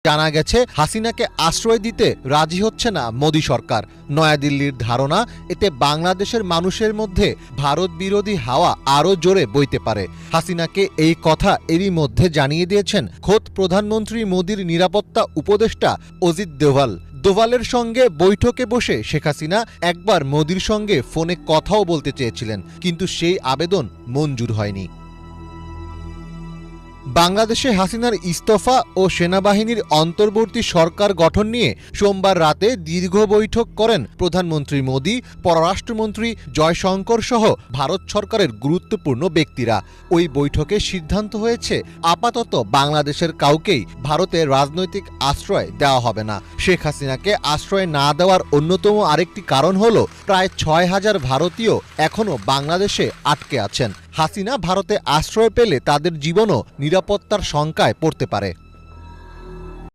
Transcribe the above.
জানা গেছে, হাসিনাকে আশ্রয় দিতে রাজি হচ্ছে না মোদি সরকার। নয়াদিল্লির ধারণা, এতে বাংলাদেশের মানুষের মধ্যে ভারত বিরোধী হাওয়া আরও জোরে বইতে পারে। হাসিনাকে এই কথা এরই মধ্যে জানিয়ে দিয়েছেন খোদ প্রধানমন্ত্রী মোদির নিরাপত্তা উপদেষ্টা অজিত দোভালের সঙ্গে বৈঠকে বসে শেখ হাসিনা একবার মোদির সঙ্গে ফোনে কথাও বলতে চেয়েছিলেন, কিন্তু সেই আবেদন মঞ্জুর হয়নি। বাংলাদেশে হাসিনার ইস্তফা ও সেনাবাহিনীর অন্তর্বর্তী সরকার গঠন নিয়ে সোমবার রাতে দীর্ঘ বৈঠক করেন প্রধানমন্ত্রী মোদি, পররাষ্ট্রমন্ত্রী জয়শঙ্কর সহ ভারত সরকারের গুরুত্বপূর্ণ ব্যক্তিরা। ওই বৈঠকে সিদ্ধান্ত হয়েছে, আপাতত বাংলাদেশের কাউকেই ভারতের রাজনৈতিক আশ্রয় দেওয়া হবে না। শেখ হাসিনাকে আশ্রয় না দেওয়ার অন্যতম আরেকটি কারণ হল, প্রায় ৬,০০০ ভারতীয় এখনও বাংলাদেশে আটকে আছেন। হাসিনা ভারতে আশ্রয় পেলে তাদের জীবনও নিরাপত্তার শঙ্কায় পড়তে পারে।